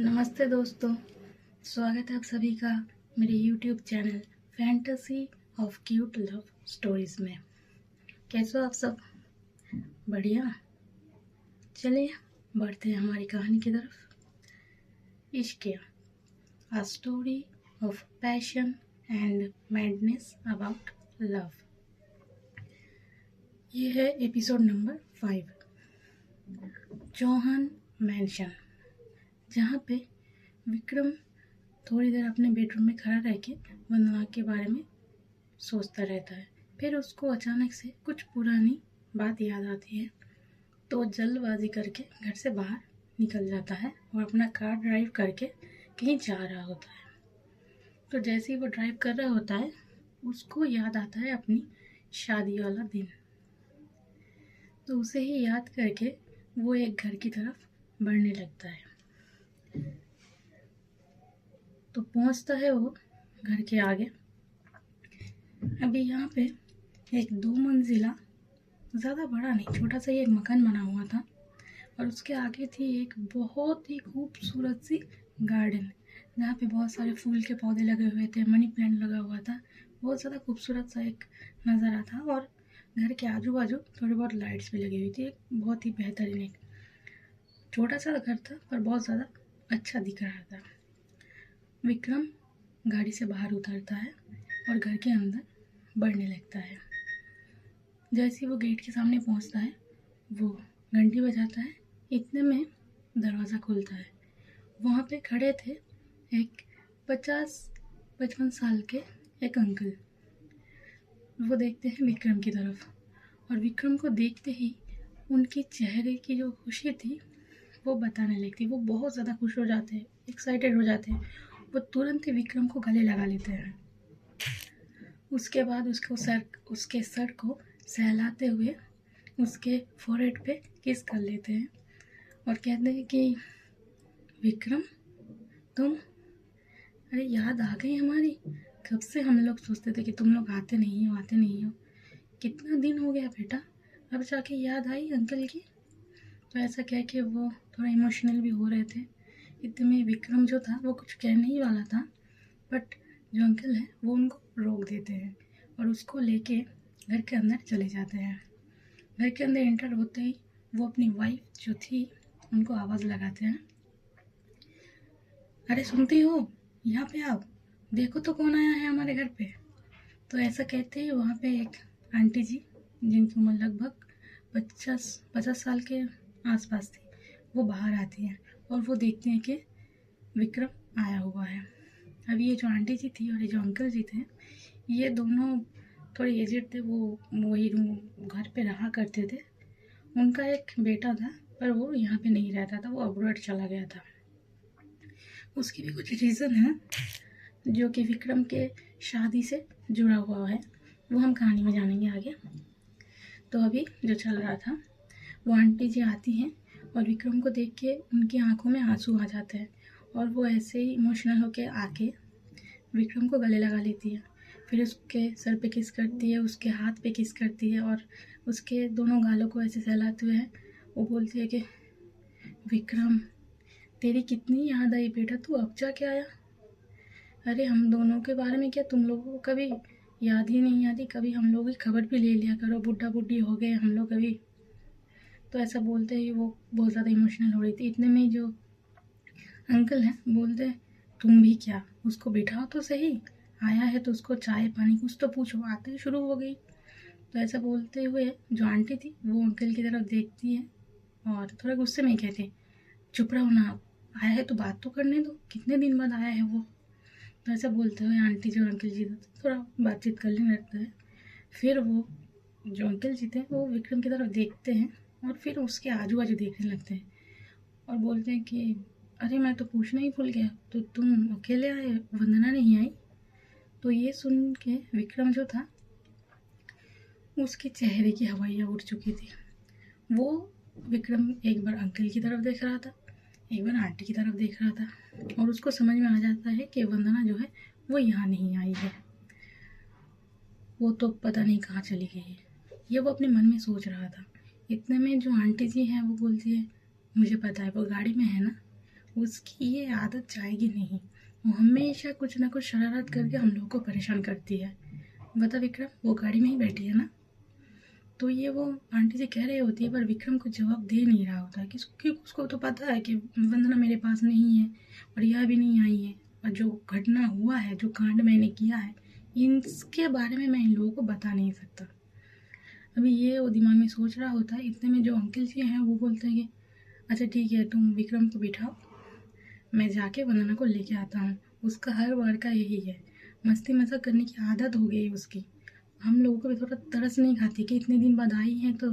नमस्ते दोस्तों, स्वागत है आप सभी का मेरे YouTube channel fantasy of cute love stories में। कैसे हो आप सब? बढ़िया। चलिए बढ़ते हैं हमारी कहानी की तरफ। इश्क, a story of passion and madness about love. ये है एपिसोड नंबर 5, चौहान मैंशन, जहाँ पे विक्रम थोड़ी देर अपने बेडरूम में खड़ा रह के वंदना के बारे में सोचता रहता है। फिर उसको अचानक से कुछ पुरानी बात याद आती है, तो जल्दबाजी करके घर से बाहर निकल जाता है और अपना कार ड्राइव करके कहीं जा रहा होता है। तो जैसे ही वो ड्राइव कर रहा होता है, उसको याद आता है अपनी शादी वाला दिन। तो उसे ही याद करके वो एक घर की तरफ बढ़ने लगता है। तो पहुंचता है वो घर के आगे। अभी यहाँ पे एक 2 मंजिला, ज़्यादा बड़ा नहीं, छोटा सा एक मकान बना हुआ था और उसके आगे थी एक बहुत ही खूबसूरत सी गार्डन, जहाँ पे बहुत सारे फूल के पौधे लगे हुए थे, मनी प्लांट लगा हुआ था। बहुत ज़्यादा खूबसूरत सा एक नज़ारा था और घर के आजू बाजू थोड़ी बहुत लाइट्स भी लगी हुई थी। एक बहुत ही बेहतरीन एक छोटा सा घर था, पर बहुत ज़्यादा अच्छा दिख रहा था। विक्रम गाड़ी से बाहर उतरता है और घर के अंदर बढ़ने लगता है। जैसे ही वो गेट के सामने पहुंचता है, वो घंटी बजाता है। इतने में दरवाज़ा खुलता है। वहाँ पे खड़े थे एक 50-55 साल के एक अंकल। वो देखते हैं विक्रम की तरफ और विक्रम को देखते ही उनकी चेहरे की जो खुशी थी वो बताने लगती। वो बहुत ज़्यादा खुश हो जाते हैं, एक्साइटेड हो जाते हैं। वो तुरंत ही विक्रम को गले लगा लेते हैं। उसके बाद उसके सर को सहलाते हुए उसके फोरहेड पे किस कर लेते हैं और कहते हैं कि विक्रम, तुम, अरे याद आ गई हमारी। कब से हम लोग सोचते थे कि तुम लोग आते नहीं हो। कितना दिन हो गया बेटा, अब जाके याद आई अंकल की। तो ऐसा कह के वो थोड़ा इमोशनल भी हो रहे थे। इतने में विक्रम जो था वो कुछ कहने ही वाला था, बट जो अंकल है वो उनको रोक देते हैं और उसको लेके घर के अंदर चले जाते हैं। घर के अंदर एंटर होते ही वो अपनी वाइफ जो थी उनको आवाज़ लगाते हैं, अरे सुनती हो, यहाँ पे आओ, देखो तो कौन आया है हमारे घर पे। तो ऐसा कहते ही वहाँ पे एक आंटी जी, जिनकी उम्र लगभग 50 साल के आसपास थी, वो बाहर आती हैं और वो देखते हैं कि विक्रम आया हुआ है। अब ये जो आंटी जी थी और ये जो अंकल जी थे, ये दोनों थोड़े एजेड थे। वो वही रूम घर पे रहा करते थे। उनका एक बेटा था, पर वो यहाँ पे नहीं रहता था, वो अब्रॉड चला गया था। उसकी भी कुछ रीज़न है जो कि विक्रम के शादी से जुड़ा हुआ है, वो हम कहानी में जानेंगे आगे। तो अभी जो चल रहा था, वो आंटी जी आती हैं और विक्रम को देख के उनकी आंखों में आंसू आ जाते हैं और वो ऐसे ही इमोशनल होके आके विक्रम को गले लगा लेती है। फिर उसके सर पे किस करती है, उसके हाथ पे किस करती है और उसके दोनों गालों को ऐसे सहलाते हुए वो बोलती है कि विक्रम, तेरी कितनी याद आई बेटा, तू अब जाके आया। अरे हम दोनों के बारे में क्या तुम लोगों को कभी याद ही नहीं आती? कभी हम लोगों की खबर भी ले लिया करो, बुढ़ा बुढ़ी हो गए हम लोग अभी। तो ऐसा बोलते ही वो बहुत ज़्यादा इमोशनल हो रही थी। इतने में जो अंकल हैं बोलते, तुम भी क्या, उसको बिठाओ तो सही, आया है तो उसको चाय पानी कुछ तो पूछो। आते ही शुरू हो गई। तो ऐसा बोलते हुए जो आंटी थी वो अंकल की तरफ देखती है और थोड़ा गुस्से में कहती, चुप रहो ना आप, आया है तो बात तो करने दो, कितने दिन बाद आया है वो। तो ऐसा बोलते हुए आंटी जो अंकल जी थे थोड़ा बातचीत करने लगता है। फिर वो जो अंकल जी थे वो विक्रम की तरफ देखते हैं और फिर उसके आजू बाजू देखने लगते हैं और बोलते हैं कि अरे मैं तो पूछना ही भूल गया, तो तुम अकेले आए, वंदना नहीं आई? तो ये सुन के विक्रम जो था उसके चेहरे की हवाइयाँ उड़ चुकी थी। वो विक्रम एक बार अंकल की तरफ देख रहा था, एक बार आंटी की तरफ देख रहा था और उसको समझ में आ जाता है कि वंदना जो है वो यहाँ नहीं आई है, वो तो पता नहीं कहाँ चली गई है। ये वो अपने मन में सोच रहा था। इतने में जो आंटी जी हैं वो बोलती है, मुझे पता है वो गाड़ी में है ना, उसकी ये आदत जाएगी नहीं। वो हमेशा कुछ ना कुछ शरारत करके हम लोगों को परेशान करती है। बता विक्रम, वो गाड़ी में ही बैठी है ना? तो ये वो आंटी जी कह रही होती है, पर विक्रम को जवाब दे नहीं रहा होता क्योंकि उसको तो पता है कि वंदना मेरे पास नहीं है और यह भी नहीं आई है, और जो घटना हुआ है, जो कांड मैंने किया है, इसके बारे में मैं इन लोगों को बता नहीं सकता। अभी ये वो दिमाग में सोच रहा होता है, इतने में जो अंकल जी हैं वो बोलते हैं कि अच्छा ठीक है, तुम विक्रम को बिठाओ, मैं जाके वंदना को लेके आता हूँ। उसका हर बार का यही है, मस्ती मजाक करने की आदत हो गई है उसकी। हम लोगों को भी थोड़ा तरस नहीं खाती कि इतने दिन बाद आई हैं तो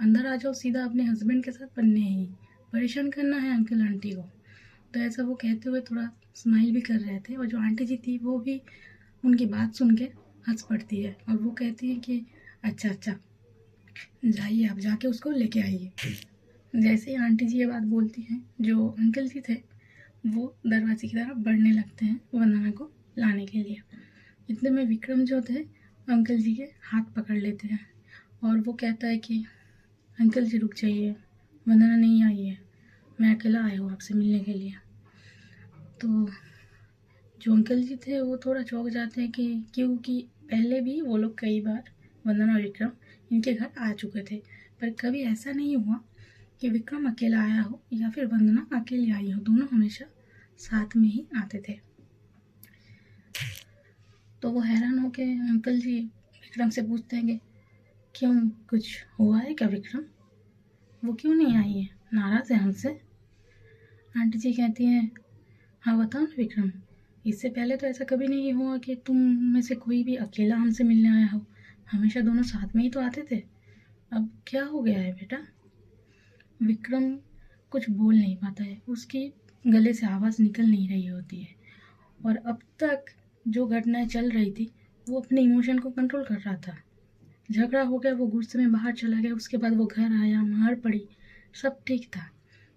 अंदर आ जाओ सीधा अपने हस्बैंड के साथ, पढ़ने ही परेशान करना है अंकल आंटी को। तो ऐसा वो कहते हुए थोड़ा स्माइल भी कर रहे थे, और जो आंटी जी थी वो भी उनकी बात सुन के हंस पड़ती है और वो कहती है कि अच्छा अच्छा, जाइए आप जाके उसको लेके आइए। जैसे ही आंटी जी ये बात बोलती हैं, जो अंकल जी थे वो दरवाजे की तरफ बढ़ने लगते हैं वंदना को लाने के लिए। इतने में विक्रम जो थे अंकल जी के हाथ पकड़ लेते हैं और वो कहता है कि अंकल जी रुक जाइए, वंदना नहीं आई है, मैं अकेला आया हूँ आपसे मिलने के लिए। तो जो अंकल जी थे वो थोड़ा चौंक जाते हैं कि क्योंकि पहले भी वो लोग कई बार, वंदना और विक्रम, इनके घर आ चुके थे, पर कभी ऐसा नहीं हुआ कि विक्रम अकेला आया हो या फिर वंदना अकेली आई हो। दोनों हमेशा साथ में ही आते थे। तो वो हैरान होके अंकल जी विक्रम से पूछते हैं कि क्यों, कुछ हुआ है क्या विक्रम? वो क्यों नहीं आई है, नाराज़ है हमसे? आंटी जी कहती हैं हाँ बताओ ना विक्रम, इससे पहले तो ऐसा कभी नहीं हुआ कि तुम में से कोई भी अकेला हमसे मिलने आया हो, हमेशा दोनों साथ में ही तो आते थे, अब क्या हो गया है बेटा? विक्रम कुछ बोल नहीं पाता है, उसकी गले से आवाज़ निकल नहीं रही होती है, और अब तक जो घटनाएं चल रही थी वो अपने इमोशन को कंट्रोल कर रहा था। झगड़ा हो गया, वो गुस्से में बाहर चला गया, उसके बाद वो घर आया, मार पड़ी, सब ठीक था।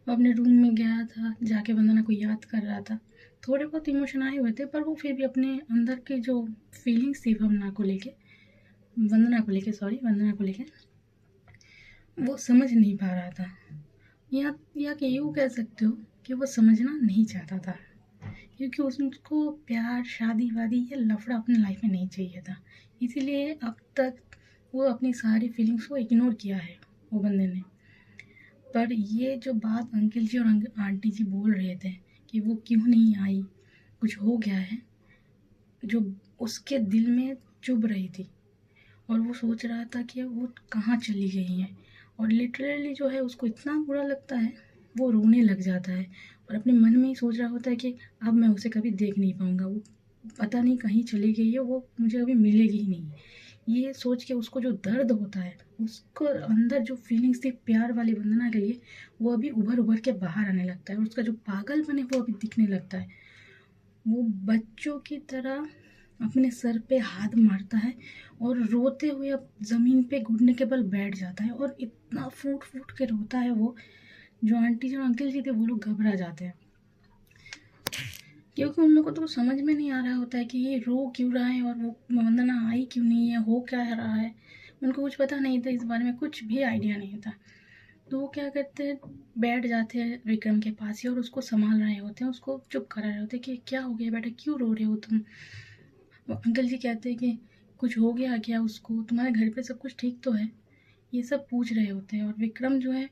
वो अपने रूम में गया था, जाके वंदना को याद कर रहा था। थोड़े बहुत इमोशन आए हुए थे, पर वो फिर भी अपने अंदर की जो फीलिंग्स थी वंदना को लेके वो समझ नहीं पा रहा था, या कि यूँ कह सकते हो कि वो समझना नहीं चाहता था, क्योंकि उसको प्यार, शादी वादी या लफड़ा अपनी लाइफ में नहीं चाहिए था। इसीलिए अब तक वो अपनी सारी फीलिंग्स को इग्नोर किया है वो बंदे ने। पर ये जो बात अंकल जी और आंटी जी बोल रहे थे कि वो क्यों नहीं आई, कुछ हो गया है, जो उसके दिल में चुभ रही थी, और वो सोच रहा था कि वो कहाँ चली गई हैं, और लिटरली जो है उसको इतना बुरा लगता है, वो रोने लग जाता है और अपने मन में ही सोच रहा होता है कि अब मैं उसे कभी देख नहीं पाऊंगा, वो पता नहीं कहीं चली गई है, वो मुझे अभी मिलेगी ही नहीं। ये सोच के उसको जो दर्द होता है, उसको अंदर जो फीलिंग्स थी प्यार वाली वंदना के लिए, वो अभी उभर उभर के बाहर आने लगता है। उसका जो पागलपन है वो अभी दिखने लगता है। वो बच्चों की तरह अपने सर पे हाथ मारता है और रोते हुए अब ज़मीन पे घुटने के बल बैठ जाता है, और इतना फूट फूट के रोता है वो, जो आंटी जो अंकल जी थे वो लोग घबरा जाते हैं, क्योंकि उन लोगों को तो समझ में नहीं आ रहा होता है कि ये रो क्यों रहा है और वो वंदना आई क्यों नहीं है, हो क्या रहा है। उनको कुछ पता नहीं था, इस बारे में कुछ भी आइडिया नहीं था। तो वो क्या करते हैं, बैठ जाते हैं विक्रम के पास ही और उसको संभाल रहे होते हैं, उसको चुप करा रहे होते हैं कि क्या हो गया बेटा, क्यों रो रहे हो तुम? वो अंकल जी कहते हैं कि कुछ हो गया क्या उसको, तुम्हारे घर पे सब कुछ ठीक तो है, ये सब पूछ रहे होते हैं। और विक्रम जो है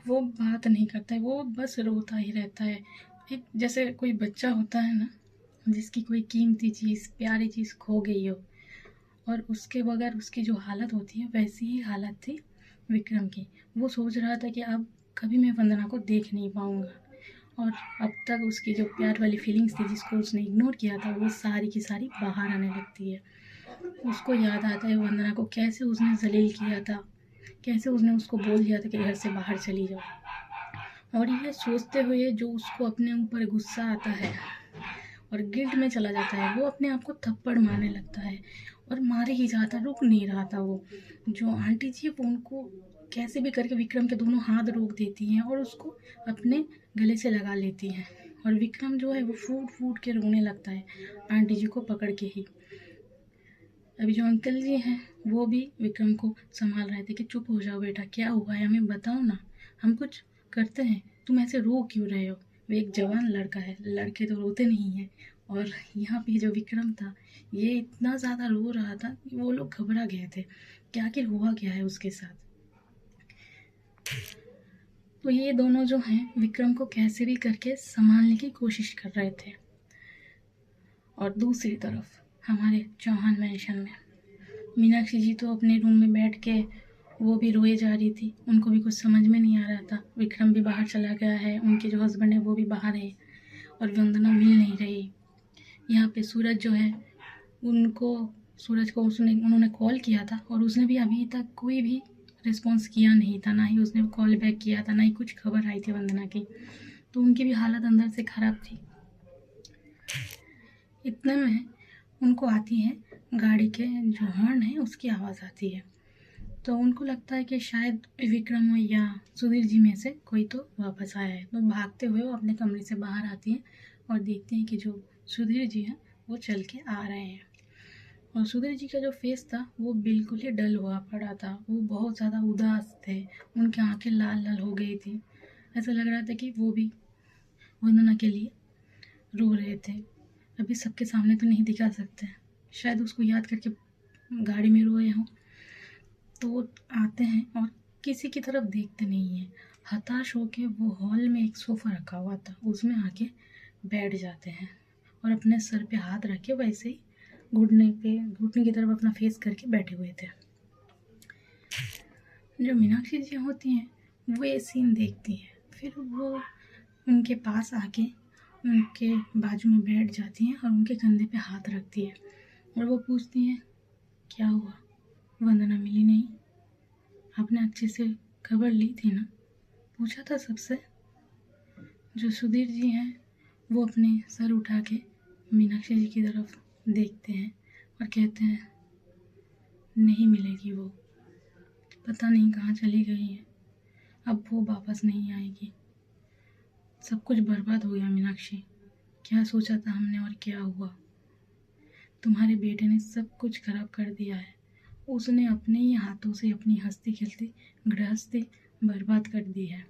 वो बात नहीं करता है, वो बस रोता ही रहता है। एक जैसे कोई बच्चा होता है ना, जिसकी कोई कीमती चीज़, प्यारी चीज़ खो गई हो, और उसके बगैर उसकी जो हालत होती है वैसी ही हालत थी विक्रम की। वो सोच रहा था कि अब कभी मैं वंदना को देख नहीं पाऊँगा, और अब तक उसकी जो प्यार वाली फीलिंग्स थी जिसको उसने इग्नोर किया था, वो सारी की सारी बाहर आने लगती है। उसको याद आता है वंदना को कैसे उसने जलील किया था, कैसे उसने उसको बोल दिया था कि घर से बाहर चली जाओ। और ये सोचते हुए जो उसको अपने ऊपर गुस्सा आता है और गिल्ट में चला जाता है, वो अपने आप को थप्पड़ मारने लगता है और मारे ही जाता, रुक नहीं रहा था वो। जो आंटी जी वो उनको कैसे भी करके विक्रम के दोनों हाथ रोक देती हैं और उसको अपने गले से लगा लेती हैं, और विक्रम जो है वो फूट फूट के रोने लगता है आंटी जी को पकड़ के ही। अभी जो अंकल जी हैं वो भी विक्रम को संभाल रहे थे कि चुप हो जाओ बेटा, क्या हुआ है हमें बताओ ना, हम कुछ करते हैं, तुम ऐसे रो क्यों रहे हो, वो एक जवान लड़का है, लड़के तो रोते नहीं हैं। और यहाँ पे जो विक्रम था, ये इतना ज़्यादा रो रहा था कि वो लोग घबरा गए थे कि आखिर हुआ क्या है उसके साथ। तो ये दोनों जो हैं विक्रम को कैसे भी करके संभालने की कोशिश कर रहे थे। और दूसरी तरफ हमारे चौहान मैंशन में मीनाक्षी जी तो अपने रूम में बैठ के वो भी रोए जा रही थी। उनको भी कुछ समझ में नहीं आ रहा था। विक्रम भी बाहर चला गया है, उनके जो हस्बैंड है वो भी बाहर है और वंदना मिल नहीं रही। यहाँ पे सूरज जो है सूरज को उन्होंने कॉल किया था और उसने भी अभी तक कोई भी रिस्पॉन्स किया नहीं था, ना ही उसने कॉल बैक किया था, ना ही कुछ खबर आई थी वंदना की। तो उनकी भी हालत अंदर से ख़राब थी। इतने में उनको आती है गाड़ी के जो हॉर्न है उसकी आवाज़ आती है। तो उनको लगता है कि शायद विक्रम या सुधीर जी में से कोई तो वापस आया है। तो भागते हुए वो अपने कमरे से बाहर आती हैं और देखती हैं कि जो सुधीर जी हैं वो चल के आ रहे हैं। और सुधीर जी का जो फेस था वो बिल्कुल ही डल हुआ पड़ा था। वो बहुत ज़्यादा उदास थे, उनकी आंखें लाल लाल हो गई थी। ऐसा लग रहा था कि वो भी वंदना के लिए रो रहे थे। अभी सबके सामने तो नहीं दिखा सकते, शायद उसको याद करके गाड़ी में रोए हों। तो वो आते हैं और किसी की तरफ देखते नहीं हैं। हताश होके वो हॉल में एक सोफ़ा रखा हुआ था, उसमें आके बैठ जाते हैं और अपने सर पे हाथ रख के वैसे ही घुटने की तरफ अपना फेस करके बैठे हुए थे। जो मीनाक्षी जी होती हैं वो ये सीन देखती हैं, फिर वो उनके पास आके उनके बाजू में बैठ जाती हैं और उनके कंधे पे हाथ रखती है और वो पूछती हैं, क्या हुआ, वंदना मिली नहीं? आपने अच्छे से खबर ली थी ना? पूछा था सबसे? जो सुधीर जी हैं वो अपने सर उठा के मीनाक्षी जी की तरफ देखते हैं और कहते हैं, नहीं मिलेगी वो, पता नहीं कहाँ चली गई है, अब वो वापस नहीं आएगी। सब कुछ बर्बाद हो गया मीनाक्षी, क्या सोचा था हमने और क्या हुआ। तुम्हारे बेटे ने सब कुछ खराब कर दिया है। उसने अपने ही हाथों से अपनी हंसती खेलती गृहस्थी बर्बाद कर दी है।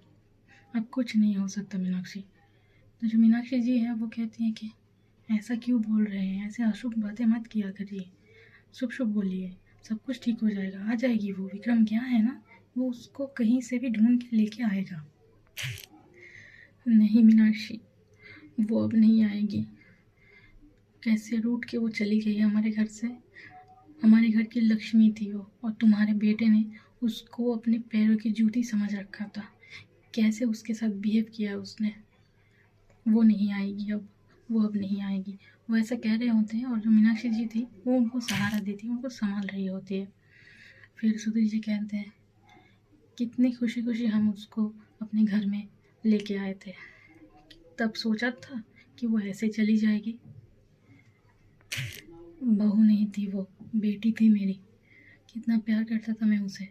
अब कुछ नहीं हो सकता मीनाक्षी। तो जो मीनाक्षी जी है वो कहती हैं कि ऐसा क्यों बोल रहे हैं, ऐसे अशुभ बातें मत किया करिए, शुभ शुभ बोलिए, सब कुछ ठीक हो जाएगा, आ जाएगी वो। विक्रम क्या है ना, वो उसको कहीं से भी ढूंढ के लेके आएगा। नहीं मीनाक्षी, वो अब नहीं आएगी। कैसे रूठ के वो चली गई हमारे घर से। हमारे घर की लक्ष्मी थी वो, और तुम्हारे बेटे ने उसको अपने पैरों की जूती समझ रखा था। कैसे उसके साथ बिहेव किया उसने। वो नहीं आएगी अब, वो अब नहीं आएगी। वो ऐसा कह रहे होते हैं और जो मीनाक्षी जी थी वो उनको सहारा देती है, उनको संभाल रही होती है। फिर सुधीर जी कहते हैं, कितनी खुशी खुशी हम उसको अपने घर में लेके आए थे, तब सोचा था कि वो ऐसे चली जाएगी। बहू नहीं थी वो, बेटी थी मेरी। कितना प्यार करता था मैं उसे,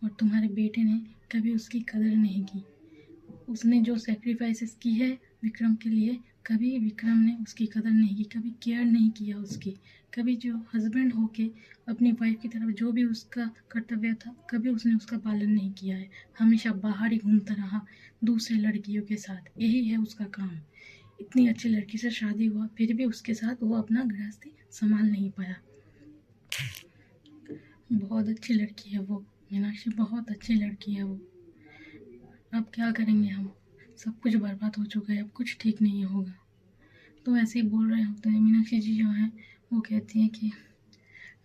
और तुम्हारे बेटे ने कभी उसकी कदर नहीं की। उसने जो सेक्रीफाइसेस की है विक्रम के लिए, कभी विक्रम ने उसकी कदर नहीं की, कभी केयर नहीं किया उसकी। कभी जो हस्बैंड होके अपनी वाइफ की तरफ जो भी उसका कर्तव्य था, कभी उसने उसका पालन नहीं किया है। हमेशा बाहर ही घूमता रहा दूसरे लड़कियों के साथ, यही है उसका काम। इतनी अच्छी लड़की से शादी हुआ, फिर भी उसके साथ वो अपना गृहस्थी संभाल नहीं पाया। बहुत अच्छी लड़की है वो मीनाक्षी, बहुत अच्छी लड़की है वो। अब क्या करेंगे हम, सब कुछ बर्बाद हो चुका है, अब कुछ ठीक नहीं होगा। तो ऐसे ही बोल रहे होते हैं। मीनाक्षी जी जो हैं वो कहती हैं कि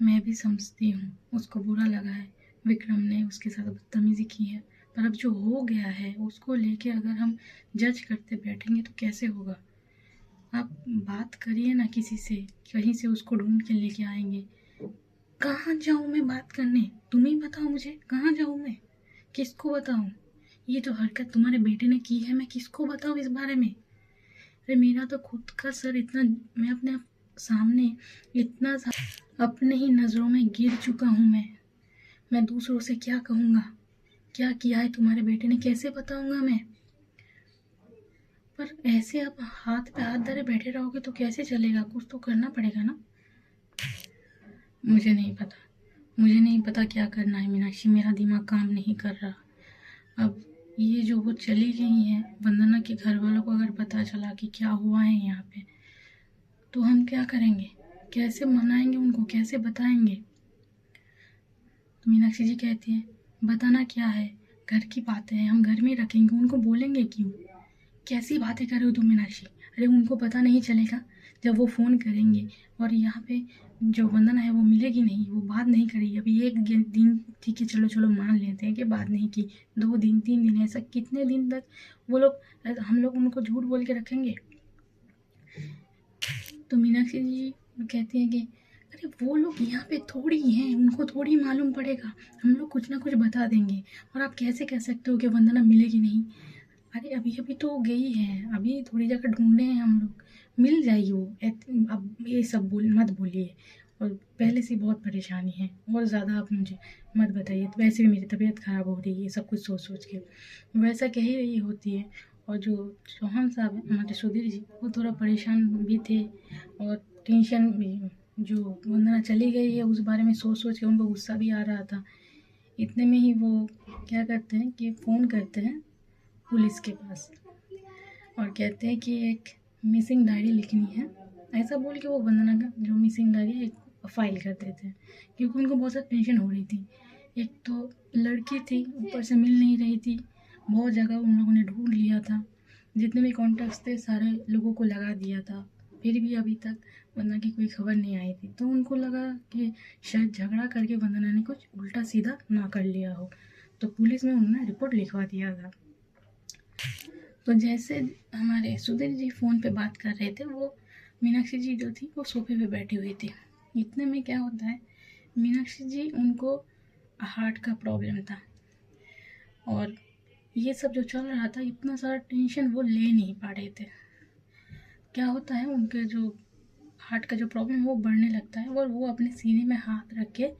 मैं भी समझती हूँ, उसको बुरा लगा है, विक्रम ने उसके साथ बदतमीज़ी की है, पर अब जो हो गया है उसको लेके अगर हम जज करते बैठेंगे तो कैसे होगा। आप बात करिए ना किसी से, कहीं से उसको ढूंढ के लेके आएंगे। कहाँ जाऊँ मैं बात करने, तुम ही बताओ मुझे, कहाँ जाऊँ मैं, किसको बताऊँ। ये जो हरकत तुम्हारे बेटे ने की है, मैं किसको बताऊँ इस बारे में। अरे मेरा तो खुद का सर इतना, मैं अपने सामने इतना अपने ही नज़रों में गिर चुका हूँ। मैं दूसरों से क्या कहूँगा, क्या किया है तुम्हारे बेटे ने, कैसे बताऊँगा मैं। पर ऐसे आप हाथ पे हाथ धरे बैठे रहोगे तो कैसे चलेगा, कुछ तो करना पड़ेगा ना। मुझे नहीं पता क्या करना है मीनाक्षी, मेरा दिमाग काम नहीं कर रहा। अब ये जो वो चली गई हैं, वंदना के घर वालों को अगर पता चला कि क्या हुआ है यहाँ पे, तो हम क्या करेंगे? कैसे मनाएंगे उनको, कैसे बताएंगे? तो मीनाक्षी जी कहती हैं, बताना क्या है, घर की बातें हैं, हम घर में ही रखेंगे, उनको बोलेंगे क्यों? कैसी बातें कर रहे हो तुम मीनाक्षी? अरे उनको पता नहीं चलेगा जब वो फ़ोन करेंगे और यहाँ पे जो वंदना है वो मिलेगी नहीं, वो बात नहीं करेगी। अभी एक दिन ठीक है, चलो चलो मान लेते हैं कि बात नहीं की, 2 दिन 3 दिन, ऐसा कितने दिन तक वो लोग, हम लोग उनको झूठ बोल के रखेंगे? तो मीनाक्षी जी कहती हैं कि अरे वो लोग यहाँ पे थोड़ी हैं, उनको थोड़ी मालूम पड़ेगा, हम लोग कुछ ना कुछ बता देंगे। और आप कैसे कह सकते हो कि वंदना मिलेगी नहीं? अरे अभी अभी तो गई है, अभी थोड़ी जगह ढूंढे हैं हम लोग, मिल जाएगी वो। अब ये सब मत बोलिए, और पहले से बहुत परेशानी है, और ज़्यादा आप मुझे मत बताइए। तो वैसे भी मेरी तबीयत ख़राब हो रही है सब कुछ सोच सोच के, वैसा कह ही रही होती है। और जो चौहान साहब हैं हमारे सुधीर जी, वो थोड़ा परेशान भी थे और टेंशन भी। जो वंदना चली गई है उस बारे में सोच सोच के उनको गुस्सा भी आ रहा था। इतने में ही वो क्या करते हैं कि फ़ोन करते हैं पुलिस के पास और कहते हैं कि एक मिसिंग डायरी लिखनी है। ऐसा बोल के वो वंदना का जो मिसिंग डायरी एक फाइल कर देते हैं, क्योंकि उनको बहुत ज़्यादा टेंशन हो रही थी। एक तो लड़की थी, ऊपर से मिल नहीं रही थी, बहुत जगह उन लोगों ने ढूंढ लिया था, जितने भी कॉन्टैक्ट्स थे सारे लोगों को लगा दिया था, फिर भी अभी तक वंदना की कोई खबर नहीं आई थी। तो उनको लगा कि शायद झगड़ा करके वंदना ने कुछ उल्टा सीधा ना कर लिया हो, तो पुलिस में उन्होंने रिपोर्ट लिखवा दिया था। तो जैसे हमारे सुधीर जी फ़ोन पे बात कर रहे थे, वो मीनाक्षी जी जो थी वो सोफे पे बैठी हुई थी। इतने में क्या होता है, मीनाक्षी जी उनको हार्ट का प्रॉब्लम था, और ये सब जो चल रहा था, इतना सारा टेंशन वो ले नहीं पा रहे थे। क्या होता है, उनके जो हार्ट का जो प्रॉब्लम है वो बढ़ने लगता है, और वो अपने सीने में हाथ रख के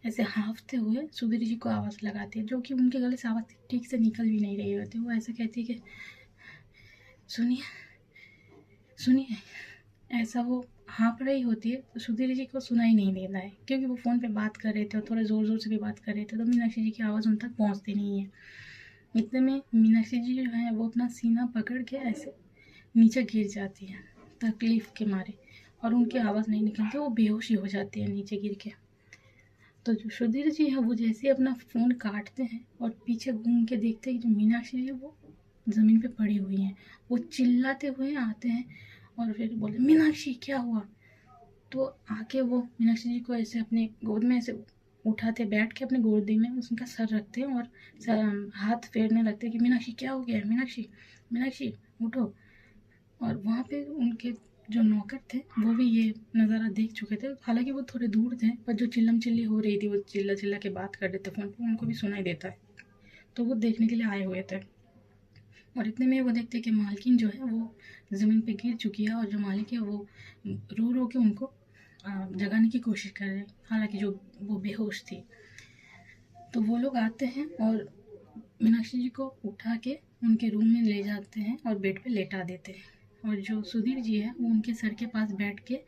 ऐसे हाँफते हुए सुधीर जी को आवाज़ लगाती है, जो कि उनके गले से आवाज़ ठीक से निकल भी नहीं रही होती। वो ऐसे कहती है कि सुनिए सुनिए, ऐसा वो हाँफ रही होती है। तो सुधीर जी को सुनाई नहीं देता है, क्योंकि वो फ़ोन पे बात कर रहे थे और थोड़ा ज़ोर ज़ोर से भी बात कर रहे थे, तो मीनाक्षी जी की आवाज़ उन तक पहुँचती नहीं है। इतने में मीनाक्षी जी जो है वो अपना सीना पकड़ के ऐसे नीचे गिर जाती है तकलीफ़ के मारे, और उनकी आवाज़ नहीं निकलती, वो बेहोशी हो जाती है नीचे गिर के। तो जो सुधीर जी है वो जैसे ही अपना फ़ोन काटते हैं और पीछे घूम के देखते हैं कि जो मीनाक्षी जी है वो ज़मीन पे पड़ी हुई हैं। वो चिल्लाते हुए आते हैं और फिर बोले, मीनाक्षी क्या हुआ? तो आके वो मीनाक्षी जी को ऐसे अपने गोद में ऐसे उठाते, बैठ के अपने गोदी में उनका सर रखते हैं और हाथ फेरने लगते हैं कि मीनाक्षी क्या हो गया है, मीनाक्षी मीनाक्षी उठो। और वहाँ पे उनके जो नौकर थे वो भी ये नज़ारा देख चुके थे, हालांकि वो थोड़े दूर थे, पर जो चिल्लम चिल्ली हो रही थी, वो चिल्ला चिल्ला के बात कर रहे थे फ़ोन पे, उनको भी सुनाई देता है, तो वो देखने के लिए आए हुए थे। और इतने में वो देखते कि मालकिन जो है वो ज़मीन पे गिर चुकी है, और जो मालिक है वो रो रो के उनको जगाने की कोशिश कर रहे हैं, हालांकि जो वो बेहोश थी। तो वो लोग आते हैं और मीनाक्षी जी को उठा के उनके रूम में ले जाते हैं और बेड पे लेटा देते हैं, और जो सुधीर जी है वो उनके सर के पास बैठ के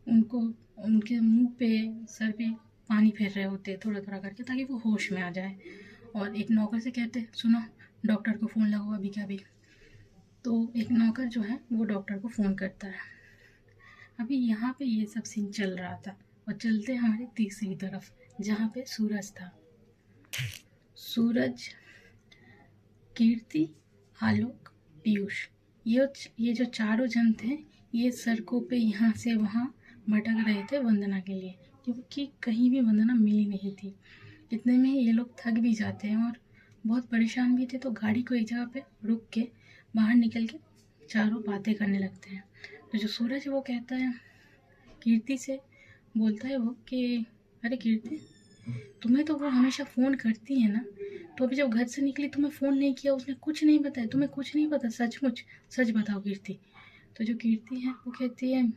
उनको उनके मुंह पे, सर पे पानी फेर रहे होते हैं थोड़ा थोड़ा करके, ताकि वो होश में आ जाए। और एक नौकर से कहते, सुनो डॉक्टर को फ़ोन लगाओ अभी क्या भी। तो एक नौकर जो है वो डॉक्टर को फ़ोन करता है। अभी यहाँ पे ये सब सीन चल रहा था, और चलते हमारे तीसरी तरफ, जहाँ पे सूरज था। सूरज, कीर्ति, आलोक, पीयूष, ये जो चारों जन थे, ये सड़कों पे यहाँ से वहाँ भटक रहे थे वंदना के लिए, क्योंकि कहीं भी वंदना मिली नहीं थी। इतने में ये लोग थक भी जाते हैं और बहुत परेशान भी थे, तो गाड़ी को एक जगह पे रुक के बाहर निकल के चारों बातें करने लगते हैं। तो जो सूरज है वो कहता है कीर्ति से, बोलता है वो कि अरे कीर्ति, तुम्हें तो वो हमेशा फ़ोन करती है ना, तो अभी जब घर से निकली तुम्हें फ़ोन नहीं किया, उसने कुछ नहीं बताया, तुम्हें कुछ नहीं पता? सचमुच सच बताओ कीर्ति। तो जो कीर्ति है वो कहती है,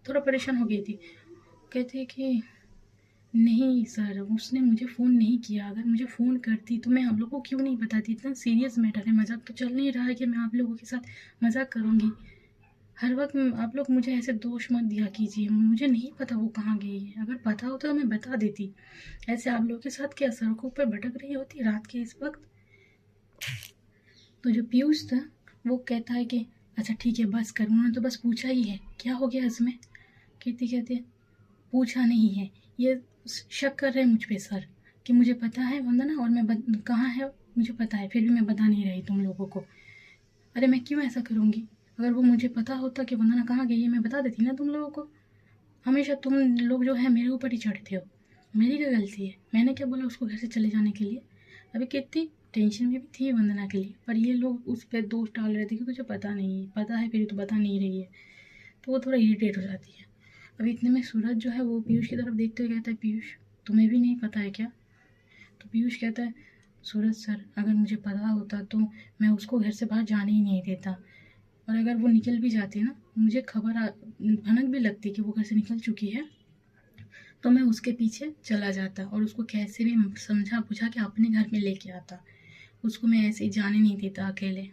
थोड़ा परेशान हो गई थी, कहती है कि नहीं सर, उसने मुझे फ़ोन नहीं किया, अगर मुझे फ़ोन करती तो मैं आप लोगों को क्यों नहीं बताती, इतना सीरियस मैटर है, मजाक तो चल नहीं रहा है कि मैं आप लोगों के साथ मजाक करूँगी। हर वक्त आप लोग मुझे ऐसे दोष मत दिया कीजिए, मुझे नहीं पता वो कहाँ गई है, अगर पता होता तो मैं बता देती। ऐसे आप लोगों के साथ क्या सड़कों पर भटक रही होती रात के इस वक्त? तो जो पीयूष था वो कहता है कि अच्छा ठीक है बस कर, उन्होंने तो बस पूछा ही है, क्या हो गया इसमें। कीर्ति कहती है पूछा नहीं है, ये शक कर रहे हैं मुझ पे सर कि मुझे पता है वंदना और मैं कहाँ है मुझे पता है, फिर भी मैं बता नहीं रही तुम लोगों को। अरे मैं क्यों ऐसा करूँगी, अगर वो मुझे पता होता कि वंदना कहाँ गई है मैं बता देती ना तुम लोगों को। हमेशा तुम लोग जो है मेरे ऊपर ही चढ़ते हो, मेरी क्या गलती है, मैंने क्या बोला उसको घर से चले जाने के लिए। अभी कितनी टेंशन में भी थी वंदना के लिए, पर ये लोग उस पर दोष डाल रहे थे कि तुझे पता नहीं है, पता है फिर तो बता नहीं रही है, तो वो थोड़ा इरिटेट हो जाती है। अभी इतने में सूरज जो है वो पीयूष की तरफ देखते हुए कहता है पीयूष तुम्हें भी नहीं पता है क्या। तो पीयूष कहता है सूरज सर अगर मुझे पता होता तो मैं उसको घर से बाहर जाने ही नहीं देता, और अगर वो निकल भी जाती ना मुझे भनक भी लगती कि वो घर से निकल चुकी है तो मैं उसके पीछे चला जाता और उसको कैसे भी समझा बुझा के अपने घर में लेके आता, उसको मैं ऐसे ही जाने नहीं देता अकेले।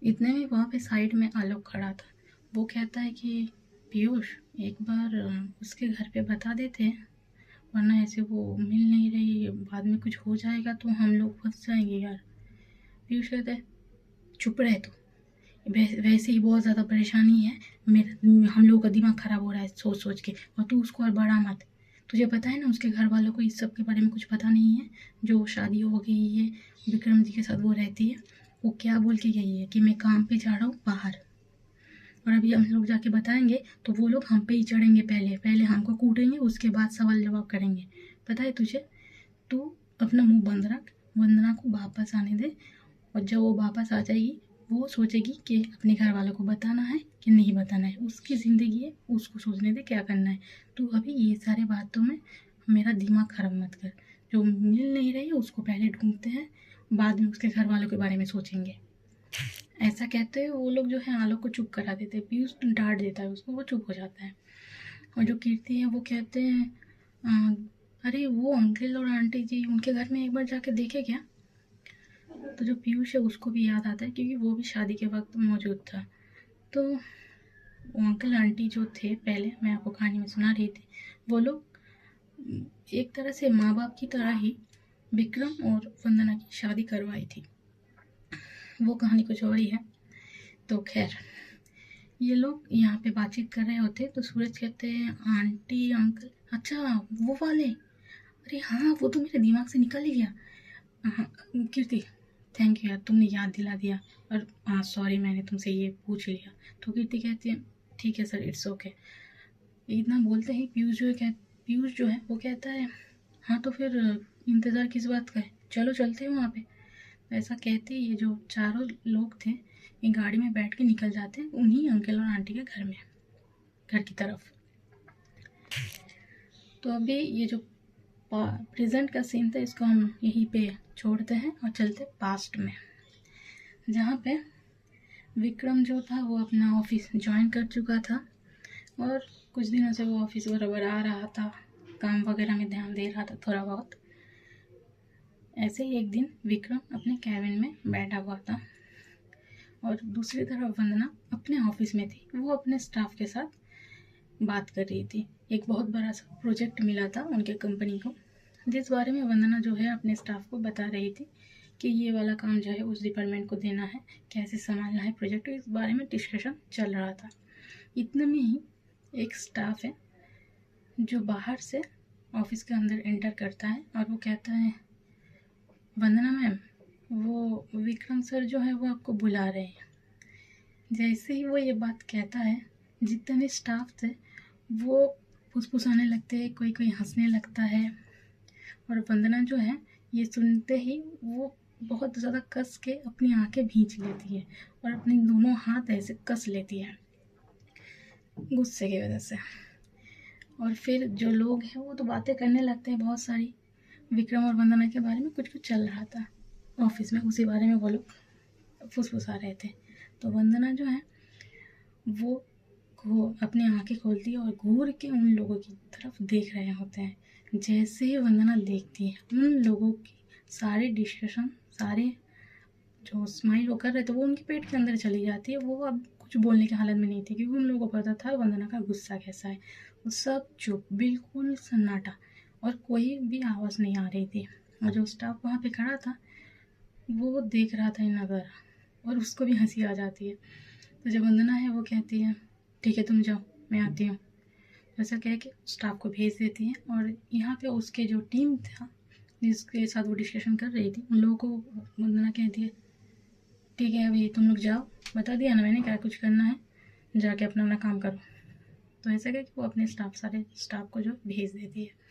इतने में वहाँ पे साइड में आलोक खड़ा था, वो कहता है कि पीयूष एक बार उसके घर पे बता देते हैं, वरना ऐसे वो मिल नहीं रही, बाद में कुछ हो जाएगा तो हम लोग फंस जाएंगे यार। पीयूष कहता है चुप रहे तो, वैसे ही बहुत ज़्यादा परेशानी है, मेरा हम लोगों का दिमाग ख़राब हो रहा है सोच सोच के, और तू उसको और बढ़ा मत। तुझे पता है ना उसके घर वालों को इस सब के बारे में कुछ पता नहीं है, जो शादी हो गई है विक्रम जी के साथ वो रहती है, वो क्या बोल के गई है कि मैं काम पे जा रहा हूँ बाहर, और अभी हम लोग जाके बताएंगे तो वो लोग हम पे ही चढ़ेंगे, पहले पहले हमको कूटेंगे उसके बाद सवाल जवाब करेंगे। पता है तुझे, तू अपना मुंह बंद रख, वंदना को वापस आने दे, और जब वो वापस आ जाएगी वो सोचेगी कि अपने घर वालों को बताना है कि नहीं बताना है, उसकी ज़िंदगी है उसको सोचने दे क्या करना है। तू अभी ये सारे बातों में मेरा दिमाग खराब मत कर, जो मिल नहीं रही है उसको पहले ढूंढते हैं, बाद में उसके घर वालों के बारे में सोचेंगे। ऐसा कहते हैं वो लोग जो है आलोक को चुप करा देते हैं, पीयूष डांट देता है उसको, वो चुप हो जाता है। और जो कीर्ति है वो कहते हैं अरे वो अंकल और आंटी जी उनके घर में एक बार जाके देखे क्या। तो जो पीयूष है उसको भी याद आता है क्योंकि वो भी शादी के वक्त मौजूद था। तो वो अंकल आंटी जो थे पहले मैं आपको कहानी में सुना रही थी, वो लोग एक तरह से माँ बाप की तरह ही विक्रम और वंदना की शादी करवाई थी, वो कहानी कुछ और ही है। तो खैर ये लोग यहाँ पे बातचीत कर रहे होते तो सूरज कहते हैं आंटी अंकल, अच्छा वो वाले, अरे हाँ वो तो मेरे दिमाग से निकल ही गया। हाँ कीर्ति थैंक यू यार तुमने याद दिला दिया, और हाँ सॉरी मैंने तुमसे ये पूछ लिया। तो कीर्ति कहती है ठीक है सर इट्स ओके। इतना बोलते ही पीयूष जो है वो कहता है हाँ तो फिर इंतज़ार किस बात का है, चलो चलते हैं वहाँ पे। ऐसा कहते ही ये जो चारों लोग थे ये गाड़ी में बैठ के निकल जाते हैं उन्हीं अंकल और आंटी के घर की तरफ। तो अभी ये जो प्रेजेंट का सीन था इसको हम यहीं पे छोड़ते हैं और चलते पास्ट में, जहाँ पे विक्रम जो था वो अपना ऑफिस ज्वाइन कर चुका था और कुछ दिनों से वो ऑफिस बराबर आ रहा था, काम वगैरह में ध्यान दे रहा था थोड़ा बहुत। ऐसे ही एक दिन विक्रम अपने कैबिन में बैठा हुआ था और दूसरी तरफ वंदना अपने ऑफिस में थी, वो अपने स्टाफ के साथ बात कर रही थी। एक बहुत बड़ा सा प्रोजेक्ट मिला था उनके कंपनी को, जिस बारे में वंदना जो है अपने स्टाफ को बता रही थी कि ये वाला काम जो है उस डिपार्टमेंट को देना है, कैसे संभालना है प्रोजेक्ट, इस बारे में डिस्कशन चल रहा था। इतने में ही एक स्टाफ है जो बाहर से ऑफिस के अंदर एंटर करता है और वो कहता है वंदना मैम वो विक्रम सर जो है वो आपको बुला रहे हैं। जैसे ही वो ये बात कहता है जितने स्टाफ थे वो फुसफुसाने लगते हैं, कोई कोई हंसने लगता है, और वंदना जो है ये सुनते ही वो बहुत ज़्यादा कस के अपनी आंखें भींच लेती है और अपने दोनों हाथ ऐसे कस लेती है गुस्से की वजह से। और फिर जो लोग हैं वो तो बातें करने लगते हैं बहुत सारी, विक्रम और वंदना के बारे में कुछ कुछ चल रहा था ऑफिस में, उसी बारे में वो लोग फुसफुसा रहे थे। तो वंदना जो है वो अपनी आंखें खोलती है और घूर के उन लोगों की तरफ देख रहे होते हैं। जैसे ही वंदना देखती है उन लोगों की सारी डिस्कशन, सारे जो स्माइल वो कर रहे थे वो उनके पेट के अंदर चली जाती है। वो अब कुछ बोलने की हालत में नहीं थी क्योंकि उन लोगों को पता था वंदना का गुस्सा कैसा है। वो सब चुप, बिल्कुल सन्नाटा, और कोई भी आवाज़ नहीं आ रही थी। और जो स्टाफ वहाँ पे खड़ा था वो देख रहा था ये नज़ारा और उसको भी हंसी आ जाती है। तो जो वंदना है वो कहती है ठीक है तुम जाओ, मैं आती हूँ। ऐसा कह के स्टाफ को भेज देती है। और यहाँ पे उसके जो टीम था जिसके साथ वो डिस्कशन कर रही थी, उन लोगों को वंदना कहती है ठीक है अभी तुम लोग जाओ, बता दिया ना मैंने क्या कुछ करना है, जाके अपना अपना काम करो। तो ऐसा कह के वो अपने सारे स्टाफ को जो भेज देती है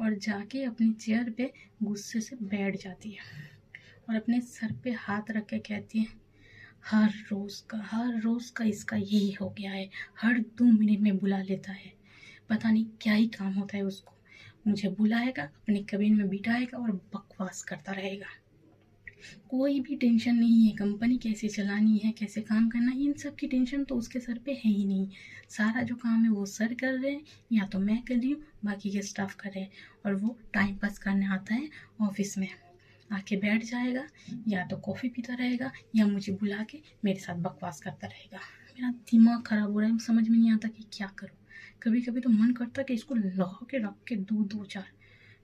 और जाके अपनी चेयर पे गुस्से से बैठ जाती है और अपने सर पे हाथ रख के कहती है हर रोज़ का इसका यही हो गया है, हर 2 मिनट में बुला लेता है, पता नहीं क्या ही काम होता है उसको, मुझे बुलाएगा अपने कैबिन में बिठाएगा और बकवास करता रहेगा। कोई भी टेंशन नहीं है, कंपनी कैसे चलानी है, कैसे काम करना है, इन सब की टेंशन तो उसके सर पे है ही नहीं। सारा जो काम है वो सर कर रहे हैं या तो मैं कर रही हूँ, बाकी के स्टाफ कर रहे हैं। और वो टाइम पास करने आता है ऑफिस में, आके बैठ जाएगा, या तो कॉफ़ी पीता रहेगा या मुझे बुला के मेरे साथ बकवास करता रहेगा। मेरा दिमाग ख़राब हो रहा है, समझ में नहीं आता कि क्या करूँ। कभी कभी तो मन करता है कि इसको लगा के रख के दूँ 2-4,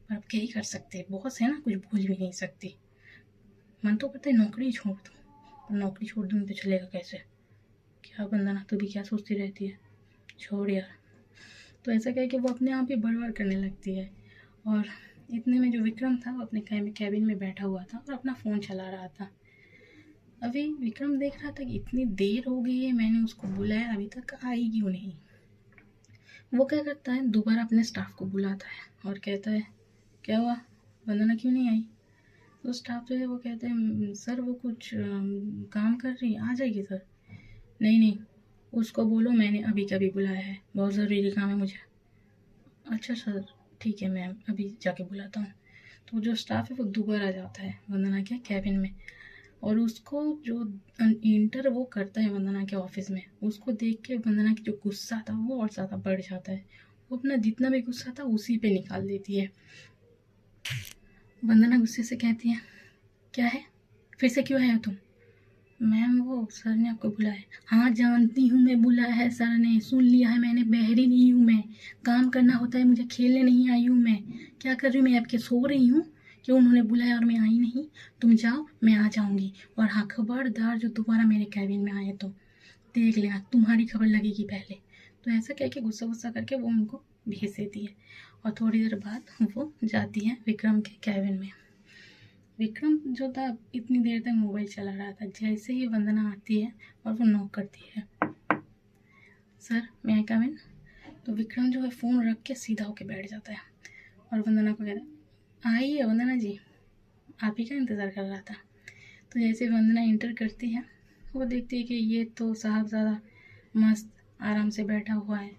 पर अब क्या ही कर सकते हैं, बॉस है ना, कुछ भूल भी नहीं सकती। मन तो करता है नौकरी छोड़ दूँ, पर नौकरी छोड़ दूँ तो चलेगा कैसे। क्या वंदना तू भी क्या सोचती रहती है, छोड़ यार। तो ऐसा कह के वो अपने आप ही बड़बड़ करने लगती है। और इतने में जो विक्रम था वो अपने कैबिन में बैठा हुआ था और अपना फ़ोन चला रहा था। अभी विक्रम देख रहा था कि इतनी देर हो गई है, मैंने उसको बुलाया अभी तक आई क्यों नहीं। वो क्या करता है, दोबारा अपने स्टाफ को बुलाता है और कहता है क्या हुआ, वंदना क्यों नहीं आई। तो स्टाफ जो है वो कहते हैं सर वो कुछ काम कर रही है, आ जाएगी सर। नहीं नहीं, उसको बोलो मैंने अभी कभी बुलाया है, बहुत ज़रूरी काम है मुझे। अच्छा सर ठीक है, मैं अभी जाके बुलाता हूँ। तो जो स्टाफ है वो दोबारा जाता है वंदना के कैबिन में और उसको जो इंटर वो करता है वंदना के ऑफिस में, उसको देख के वंदना की जो गुस्सा था वो और ज़्यादा बढ़ जाता है। वो अपना जितना भी गुस्सा था उसी पे निकाल देती है। वंदना गुस्से से कहती है क्या है, फिर से क्यों आए हो तुम। मैम वो सर ने आपको बुलाया। हाँ जानती हूँ मैं, बुलाया है सर ने, सुन लिया है मैंने, बहरी नहीं हूँ मैं, काम करना होता है मुझे, खेलने नहीं आई हूँ मैं। क्या कर रही हूँ मैं, आपके सो रही हूँ कि उन्होंने बुलाया और मैं आई नहीं। तुम जाओ मैं आ जाऊँगी, और हाँ खबरदार जो दोबारा मेरे कैबिन में आए तो देख लेना, तुम्हारी खबर लगेगी पहले। तो ऐसा कह के गुस्सा गुस्सा करके वो उनको भेज देती है और थोड़ी देर बाद वो जाती है विक्रम के कैबिन में। विक्रम जो था इतनी देर तक मोबाइल चला रहा था, जैसे ही वंदना आती है और वो नॉक करती है सर मैं आई कम इन, तो विक्रम जो है फ़ोन रख के सीधा होके बैठ जाता है और वंदना को कहता है आइए वंदना जी, आप ही का इंतज़ार कर रहा था। तो जैसे वंदना इंटर करती है वो देखती है कि ये तो साहबज़ादा मस्त आराम से बैठा हुआ है।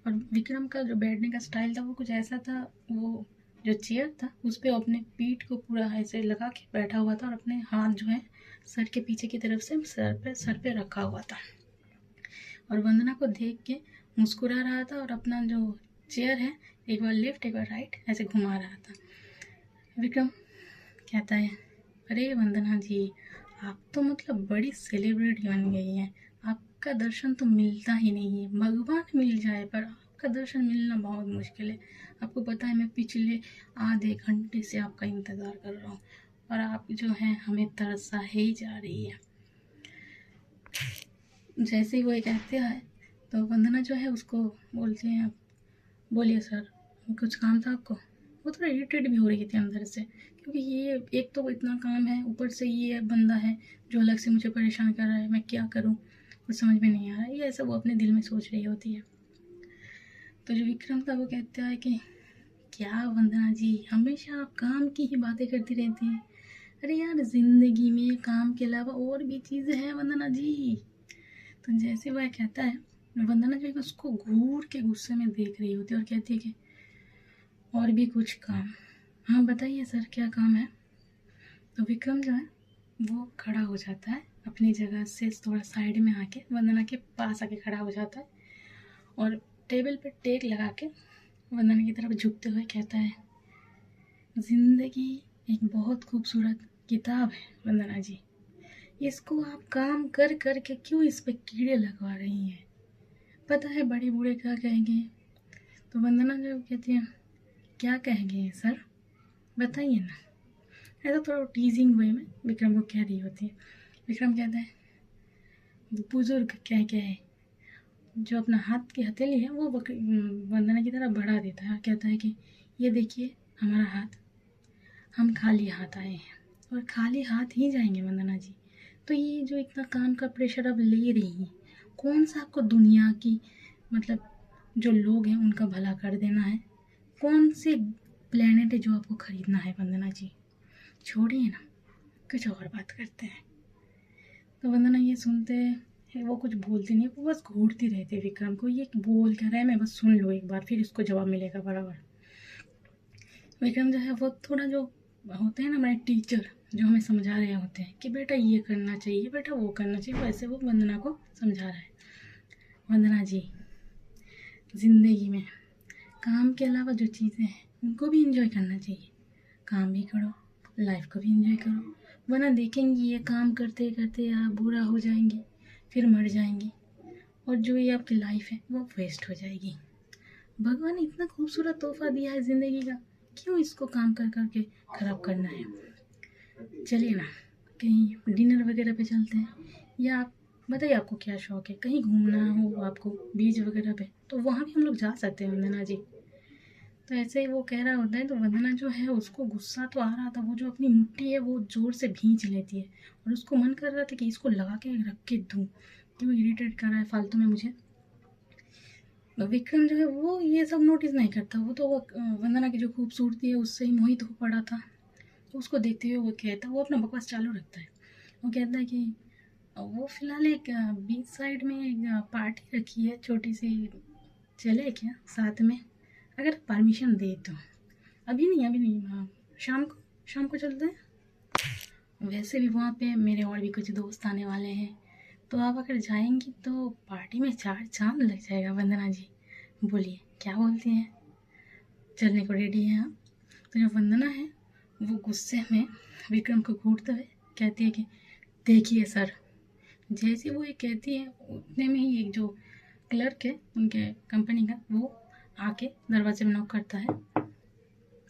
और विक्रम का जो बैठने का स्टाइल था वो कुछ ऐसा था, वो जो चेयर था उस पर अपने पीठ को पूरा ऐसे लगा के बैठा हुआ था और अपने हाथ जो है सर के पीछे की तरफ से सर पे रखा हुआ था और वंदना को देख के मुस्कुरा रहा था और अपना जो चेयर है एक बार लेफ्ट एक बार राइट ऐसे घुमा रहा था। विक्रम कहता है अरे वंदना जी, आप तो मतलब बड़ी सेलिब्रिटी बन गई हैं, आपका दर्शन तो मिलता ही नहीं है, भगवान मिल जाए पर आपका दर्शन मिलना बहुत मुश्किल है। आपको पता है मैं पिछले आधे घंटे से आपका इंतज़ार कर रहा हूँ और आप जो हैं हमें तरसा ही जा रही है। जैसे ही वो कहते हैं तो वंदना जो है उसको बोलती हैं बोलिए सर, कुछ काम था आपको। वो थोड़ा इरिटेट भी हो रही थी अंदर से, क्योंकि ये एक तो इतना काम है, ऊपर से ये बंदा है जो अलग से मुझे परेशान कर रहा है, मैं क्या करूँ कुछ समझ में नहीं आ रहा है, ये ऐसा वो अपने दिल में सोच रही होती है। तो जो विक्रम था वो कहता है कि क्या वंदना जी, हमेशा आप काम की ही बातें करती रहती हैं। अरे यार ज़िंदगी में काम के अलावा और भी चीज़ें हैं वंदना जी। तो जैसे वह कहता है, वंदना जो है उसको घूर के गुस्से में देख रही होती है और कहती है कि और भी कुछ काम। हाँ बताइए सर क्या काम है। तो विक्रम जो है वो खड़ा हो जाता है अपनी जगह से थोड़ा साइड में आके, वंदना के पास आके खड़ा हो जाता है और टेबल पे टेक लगा के वंदना की तरफ झुकते हुए कहता है ज़िंदगी एक बहुत खूबसूरत किताब है वंदना जी, इसको आप काम कर कर के क्यों इस पे कीड़े लगवा रही हैं, पता है बड़े बूढ़े क्या कहेंगे। तो वंदना जो कहती है क्या कहेंगे सर बताइए ना। ऐसा थोड़ा टीजिंग वे में विक्रम को कह रही होती है। विक्रम कहता है, बुजुर्ग क्या क्या है, जो अपना हाथ की हथेली है वो वंदना की तरफ बढ़ा देता है और कहता है कि ये देखिए हमारा हाथ, हम खाली हाथ आए हैं और खाली हाथ ही जाएंगे वंदना जी। तो ये जो इतना काम का प्रेशर आप ले रही हैं, कौन सा आपको दुनिया की मतलब जो लोग हैं उनका भला कर देना है? कौन से प्लेनेट है जो आपको खरीदना है वंदना जी? छोड़िए ना, कुछ और बात करते हैं। तो वंदना ये सुनते हैं, वो कुछ बोलती नहीं, वो बस घूरती रहती है विक्रम को, ये बोल क्या रहा है मैं बस सुन लो एक बार, फिर इसको जवाब मिलेगा बराबर। विक्रम जो है वो थोड़ा जो होते हैं ना हमारे टीचर जो हमें समझा रहे होते हैं कि बेटा ये करना चाहिए, बेटा वो करना चाहिए, वैसे वो वंदना को समझा रहा है। वंदना जी, ज़िंदगी में काम के अलावा जो चीज़ें हैं उनको भी इंजॉय करना चाहिए। काम भी करो, लाइफ को भी इंजॉय करो, वरना देखेंगी ये काम करते करते आप बूढ़ा हो जाएंगी, फिर मर जाएंगी और जो ये आपकी लाइफ है वो वेस्ट हो जाएगी। भगवान ने इतना खूबसूरत तोहफा दिया है ज़िंदगी का, क्यों इसको काम कर करके ख़राब करना है? चलिए ना कहीं डिनर वगैरह पे चलते हैं, या आप बताइए आपको क्या शौक़ है, कहीं घूमना हो आपको बीच वगैरह पे तो वहाँ भी हम लोग जा सकते हैं वंदना जी। तो ऐसे ही वो कह रहा होता है तो वंदना जो है उसको गुस्सा तो आ रहा था, वो जो अपनी मुट्ठी है वो ज़ोर से भींच लेती है और उसको मन कर रहा था कि इसको लगा के रख के दूँ, क्यों इरिटेट कर रहा है फालतू में मुझे। विक्रम जो है वो ये सब नोटिस नहीं करता, वो तो वो वंदना की जो खूबसूरती है उससे ही मोहित हो पड़ा था। उसको देखते हुए वो कहता, वो अपना बकवास चालू रखता है। वो कहता है कि वो फ़िलहाल एक बीच साइड में एक पार्टी रखी है छोटी सी, चले क्या साथ में, अगर परमिशन दे तो। अभी नहीं, शाम को चलते हैं। वैसे भी वहाँ पे मेरे और भी कुछ दोस्त आने वाले हैं, तो आप अगर जाएंगी तो पार्टी में 4 चाँद लग जाएगा वंदना जी। बोलिए क्या बोलती हैं? चलने को रेडी हैं आप? तो जो वंदना है वो गुस्से में विक्रम को घूरते हुए कहती है कि देखिए सर। जैसे वो ये कहती है उतने में ही एक जो क्लर्क है उनके कंपनी का, वो आके दरवाजे में नॉक करता है,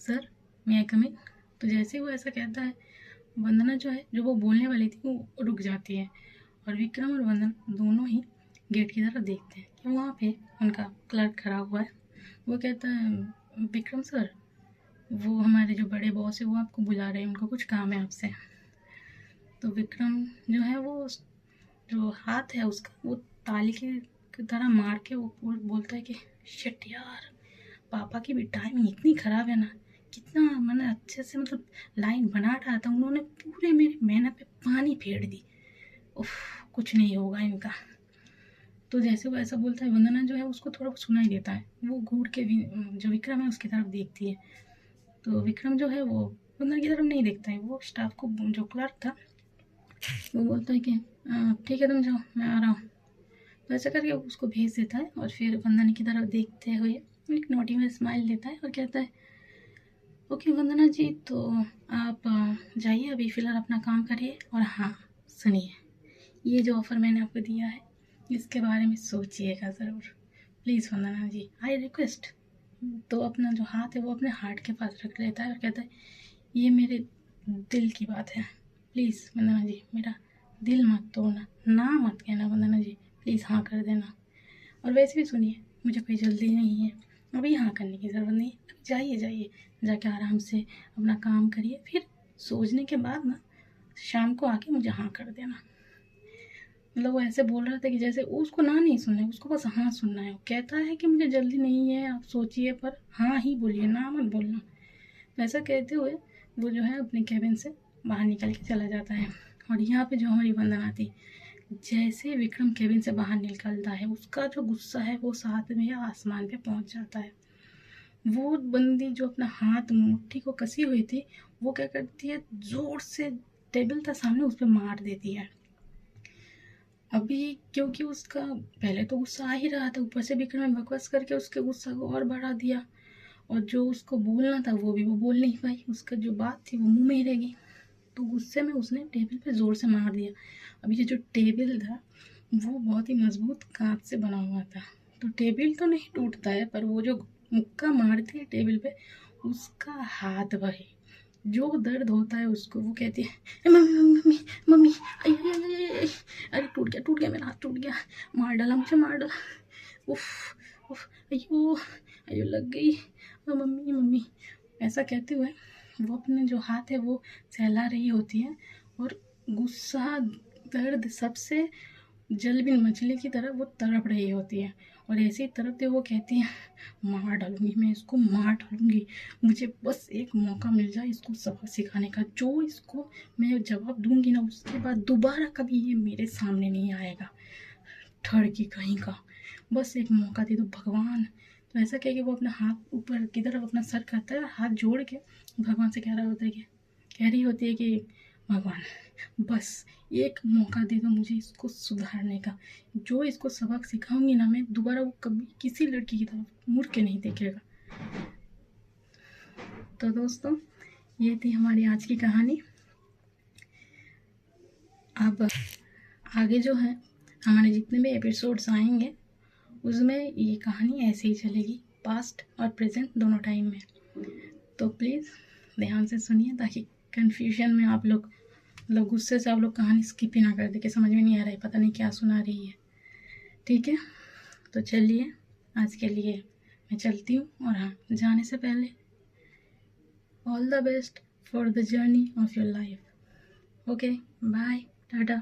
सर मैं आई कम इन? तो जैसे वो ऐसा कहता है, वंदना जो है जो वो बोलने वाली थी वो रुक जाती है और विक्रम और वंदना दोनों ही गेट की तरफ देखते हैं कि वहाँ पे उनका क्लर्क खड़ा हुआ है। वो कहता है, विक्रम सर वो हमारे जो बड़े बॉस है वो आपको बुला रहे हैं, उनको कुछ काम है आपसे। तो विक्रम जो है वो जो हाथ है उसका वो ताली की तरह मार के वो बोलता है कि शिट यार, पापा की भी टाइमिंग इतनी ख़राब है ना, कितना मैंने अच्छे से मतलब लाइन बना रहा था, उन्होंने पूरे मेरी मेहनत पे पानी फेर दी। उफ, कुछ नहीं होगा इनका। तो जैसे वो ऐसा बोलता है, वंदना जो है उसको थोड़ा सुनाई देता है, वो घूर के जो विक्रम है उसकी तरफ देखती है। तो विक्रम जो है वो वंदना की तरफ नहीं देखता है, वो स्टाफ को जो क्लर्क था वो बोलता है कि ठीक है तुम जाओ मैं आ रहा हूँ। तो ऐसा करके उसको भेज देता है और फिर वंदना की तरफ देखते हुए एक नोटी में स्माइल देता है और कहता है, ओके वंदना जी, तो आप जाइए अभी फ़िलहाल अपना काम करिए, और हाँ सुनिए, ये जो ऑफ़र मैंने आपको दिया है इसके बारे में सोचिएगा ज़रूर, please Vandana ji, I request. तो अपना जो हाथ है वो अपने हार्ट के पास रख लेता है और कहता है, ये मेरे दिल की बात है, प्लीज़ वंदना जी मेरा दिल मत तोड़ना, ना मत कहना वंदना जी, प्लीज़ हाँ कर देना। और वैसे भी सुनिए, मुझे कोई जल्दी नहीं है, अभी हाँ करने की ज़रूरत नहीं, जाइए जाइए जाके आराम से अपना काम करिए, फिर सोचने के बाद ना शाम को आके मुझे हाँ कर देना। मतलब वो ऐसे बोल रहा था कि जैसे उसको ना नहीं सुनना है, उसको बस हाँ सुनना है। वो कहता है कि मुझे जल्दी नहीं है, आप सोचिए पर हाँ ही बोलिए, ना मत बोलना। ऐसा कहते हुए वो जो है अपने कैबिन से बाहर निकल के चला जाता है। और यहाँ पे जो हमारी वंदना थी, जैसे विक्रम केबिन से बाहर निकलता है उसका जो गुस्सा है वो 7वें आसमान पे पहुंच जाता है। वो बंदी जो अपना हाथ मुट्ठी को कसी हुई थी वो क्या करती है, जोर से टेबल था सामने उस पर मार देती है। अभी क्योंकि उसका पहले तो गुस्सा आ ही रहा था, ऊपर से विक्रम ने बकवास करके उसके गुस्सा को और बढ़ा दिया, और जो उसको बोलना था वो भी वो बोल नहीं पाई, उसका जो बात थी वो मुंह में ही रह गई। तो गुस्से में उसने टेबल पे ज़ोर से मार दिया। अभी ये जो टेबल था वो बहुत ही मजबूत कांच से बना हुआ था, तो टेबल तो नहीं टूटता है पर वो जो मुक्का मारती है टेबल पे उसका हाथ वही जो दर्द होता है उसको वो कहती है "ए, मम्मी मम्मी मम्मी मम्मी आई, आई, आई, आई, आई, अरे टूट गया मेरा हाथ टूट गया, मार डाला मुझे मार डाला, उफ उफ अयो अयो लग गई, मम्मी मम्मी"। ऐसा कहते हुए वो अपने जो हाथ है वो सहला रही होती है और गुस्सा दर्द सबसे जलबिन मछली की तरह वो तड़प रही होती है। और ऐसे ही तड़पते वो कहती है मार डालूंगी, मैं इसको मार डालूंगी, मुझे बस एक मौका मिल जाए इसको सबक सिखाने का, जो इसको मैं जवाब दूंगी ना उसके बाद दोबारा कभी ये मेरे सामने नहीं आएगा, ठड़की कहीं का, बस एक मौका दे दो भगवान। तो ऐसा कह के वो अपना हाथ ऊपर की तरफ अपना सर करता है, हाथ जोड़ के भगवान से कह रही होती है कि भगवान बस एक मौका दे दो मुझे इसको सुधारने का, जो इसको सबक सिखाऊंगी ना मैं दोबारा वो कभी किसी लड़की की तरफ मुड़ के नहीं देखेगा। तो दोस्तों ये थी हमारी आज की कहानी। अब आगे जो है हमारे जितने भी एपिसोड्स आएंगे उसमें ये कहानी ऐसे ही चलेगी, पास्ट और प्रेजेंट दोनों टाइम में। तो प्लीज़ ध्यान से सुनिए ताकि कन्फ्यूजन में आप लोग गुस्से से आप लोग कहानी स्किप ही ना कर दे कि समझ में नहीं आ रहा है, पता नहीं क्या सुना रही है। ठीक है, तो चलिए आज के लिए मैं चलती हूँ। और हाँ, जाने से पहले all the best for the journey of your life. Okay bye, Tata.